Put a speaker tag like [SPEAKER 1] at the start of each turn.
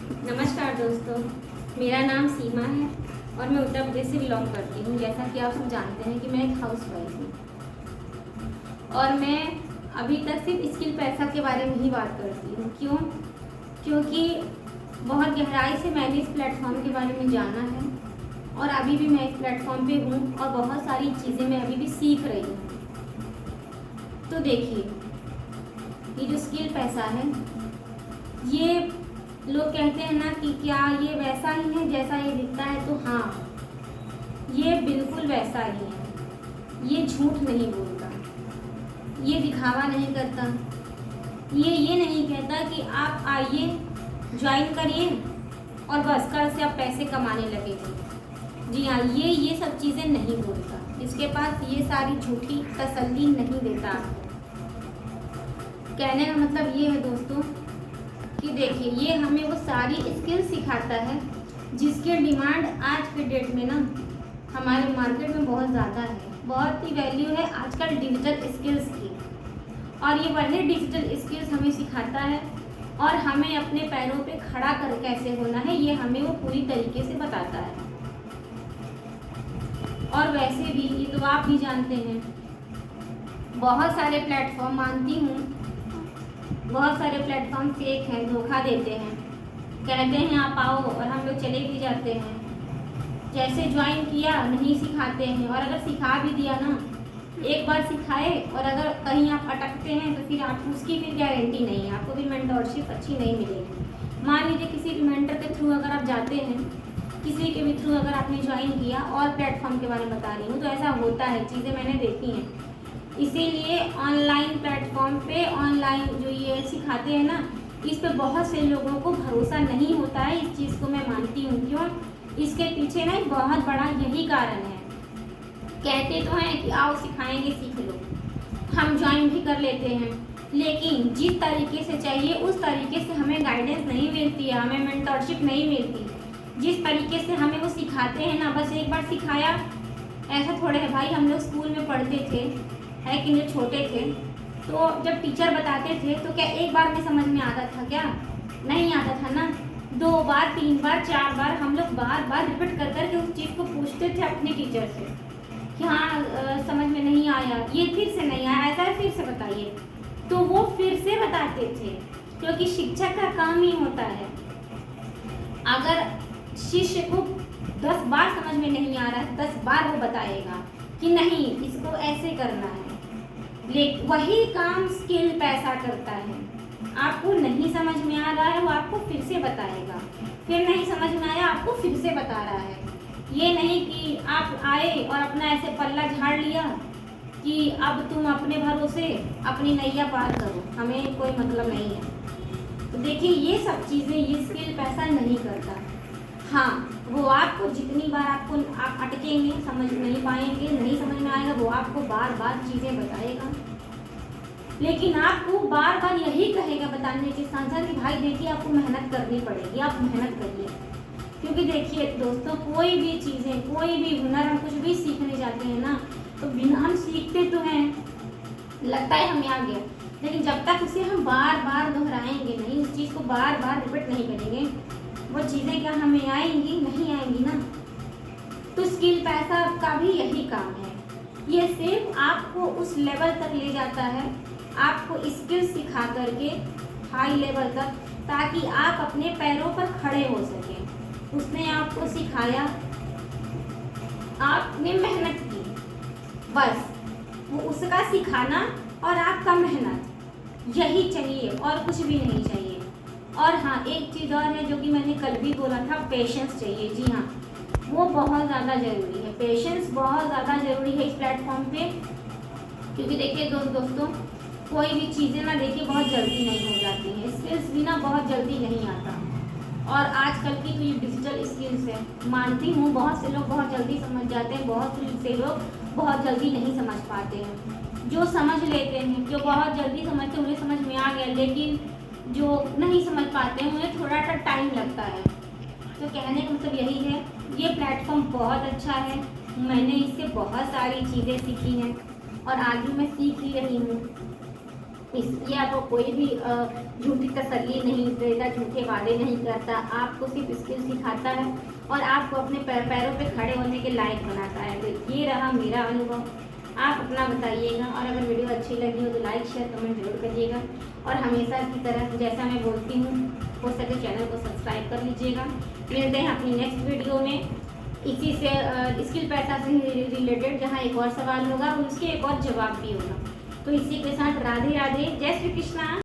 [SPEAKER 1] नमस्कार दोस्तों, मेरा नाम सीमा है और मैं उत्तर प्रदेश से बिलोंग करती हूँ। जैसा कि आप सब जानते हैं कि मैं एक हाउस वाइफ हूँ और मैं अभी तक सिर्फ स्किल पैसा के बारे में ही बात करती हूँ। क्यों? क्योंकि बहुत गहराई से मैंने इस प्लेटफॉर्म के बारे में जाना है और अभी भी मैं इस प्लेटफॉर्म पे हूँ और बहुत सारी चीज़ें मैं अभी भी सीख रही हूँ। तो देखिए, ये जो स्किल पैसा है, ये लोग कहते हैं ना कि क्या ये वैसा ही है जैसा ये दिखता है, तो हाँ, ये बिल्कुल वैसा ही है। ये झूठ नहीं बोलता, ये दिखावा नहीं करता, ये नहीं कहता कि आप आइए, ज्वाइन करिए और बस कल से आप पैसे कमाने लगेंगे। जी हाँ, ये सब चीज़ें नहीं बोलता। इसके पास ये सारी झूठी तसल्ली नहीं देता आपको। कहने का मतलब ये है दोस्तों कि देखिए, ये हमें वो सारी स्किल सिखाता है जिसके डिमांड आज के डेट में ना हमारे मार्केट में बहुत ज़्यादा है। बहुत ही वैल्यू है आजकल डिजिटल स्किल्स की, और ये वही डिजिटल स्किल्स हमें सिखाता है और हमें अपने पैरों पे खड़ा कर कैसे होना है, ये हमें वो पूरी तरीके से बताता है। और वैसे भी ये तो आप भी जानते हैं, बहुत सारे प्लेटफॉर्म, मानती हूँ बहुत सारे प्लेटफॉर्म फेक हैं, धोखा देते हैं, कहते हैं आप आओ और हम लोग चले भी जाते हैं। जैसे ज्वाइन किया नहीं सिखाते हैं, और अगर सिखा भी दिया ना, एक बार सिखाए और अगर कहीं आप अटकते हैं तो फिर आप उसकी फिर गारंटी नहीं है, आपको भी मेंटरशिप अच्छी नहीं मिलेगी। मान लीजिए किसी भी मेंटर के थ्रू अगर आप जाते हैं, किसी के भी थ्रू अगर आपने ज्वाइन किया, और प्लेटफॉर्म के बारे में बता रही हूँ, तो ऐसा होता है, चीज़ें मैंने देखी हैं। इसीलिए ऑनलाइन प्लेटफॉर्म पे ऑनलाइन जो ये सिखाते हैं ना, इस पे बहुत से लोगों को भरोसा नहीं होता है। इस चीज़ को मैं मानती हूँ। क्यों? इसके पीछे ना एक बहुत बड़ा यही कारण है। कहते तो हैं कि आओ सिखाएंगे, सीख लो, हम ज्वाइन भी कर लेते हैं, लेकिन जिस तरीके से चाहिए उस तरीके से हमें गाइडेंस नहीं मिलती है, हमें मेंटरशिप नहीं मिलती। जिस तरीके से हमें वो सिखाते हैं ना, बस एक बार सिखाया, ऐसा थोड़े है भाई। हम लोग स्कूल में पढ़ते थे, है कि जब छोटे थे, तो जब टीचर बताते थे तो क्या एक बार में समझ में आता था? क्या नहीं आता था ना। 2 बार 3 बार 4 बार हम लोग बार बार रिपीट कर कर के उस चीज़ को पूछते थे अपने टीचर से कि हाँ समझ में नहीं आया, ये फिर से नहीं आया, ऐसा है, फिर से बताइए। तो वो फिर से बताते थे, क्योंकि शिक्षक का काम ही होता है। अगर शिष्य को 10 बार समझ में नहीं आ रहा है, 10 बार वो बताएगा कि नहीं, इसको ऐसे करना है। लेकिन वही काम स्किल पैसा करता है। आपको नहीं समझ में आ रहा है, वो आपको फिर से बताएगा, फिर नहीं समझ में आया, आपको फिर से बता रहा है। ये नहीं कि आप आए और अपना ऐसे पल्ला झाड़ लिया कि अब तुम अपने भरोसे अपनी नैया पार करो, हमें कोई मतलब नहीं है। तो देखिए, ये सब चीज़ें ये स्किल पैसा नहीं करता। हाँ, वो आपको जितनी बार आप अटकेंगे, समझ नहीं पाएंगे, नहीं समझ में आएगा, वो आपको बार बार चीज़ें बताएगा, लेकिन आपको बार बार यही कहेगा बताने के साथ साथ कि भाई देखिए, आपको मेहनत करनी पड़ेगी, आप मेहनत करिए। क्योंकि देखिए दोस्तों, कोई भी चीज़ें, कोई भी हुनर, हम कुछ भी सीखने जाते हैं ना, तो बिना हम सीखते तो हैं, लगता है हमें आ गया, लेकिन जब तक उसे हम बार बार दोहराएंगे नहीं, उस चीज़ को बार बार रिपीट नहीं करेंगे, वो चीज़ें क्या हमें आएंगी? नहीं आएंगी ना। तो स्किल पैसा का भी यही काम है। ये सिर्फ आपको उस लेवल तक ले जाता है, आपको स्किल सिखा करके हाई लेवल तक, ताकि आप अपने पैरों पर खड़े हो सकें। उसने आपको सिखाया, आपने मेहनत की, बस वो उसका सिखाना और आपका मेहनत, यही चाहिए और कुछ भी नहीं चाहिए। और हाँ, एक चीज़ और है जो कि मैंने कल भी बोला था, पेशेंस चाहिए। जी हाँ, वो बहुत ज़्यादा ज़रूरी है। पेशेंस बहुत ज़्यादा ज़रूरी है इस प्लेटफॉर्म पे, क्योंकि देखिए दोस्तों, कोई भी चीज़ें ना देखिए बहुत जल्दी नहीं हो जाती हैं, स्किल्स भी ना बहुत जल्दी नहीं आता। और आजकल की जो डिजिटल स्किल्स है, मानती हूँ बहुत से लोग बहुत जल्दी समझ जाते हैं, बहुत से लोग बहुत जल्दी नहीं समझ पाते हैं। जो समझ लेते हैं, जो बहुत जल्दी समझते हैं, उन्हें समझ में आ गया, लेकिन जो नहीं समझ पाते हैं उन्हें थोड़ा सा टाइम लगता है। तो कहने का मतलब यही है, ये प्लेटफॉर्म बहुत अच्छा है, मैंने इससे बहुत सारी चीज़ें सीखी हैं और आगे मैं सीख ही रही हूँ। ये आपको कोई भी झूठी तसल्ली नहीं देता, झूठे वादे नहीं करता, आपको सिर्फ स्किल सिखाता है और आपको अपने पैरों पे खड़े होने के लायक बनाता है। तो ये रहा मेरा अनुभव, आप अपना बताइएगा। और अगर वीडियो अच्छी लगी हो तो लाइक शेयर कमेंट जरूर करिएगा और हमेशा की तरह जैसा मैं बोलती हूँ हो सके चैनल को सब्सक्राइब कर लीजिएगा। मिलते हैं अपनी नेक्स्ट वीडियो में इसी से स्किल पैसा से रिलेटेड, जहाँ एक और सवाल होगा और उसके एक और जवाब भी होगा। तो इसी के साथ राधे राधे, जय श्री कृष्णा।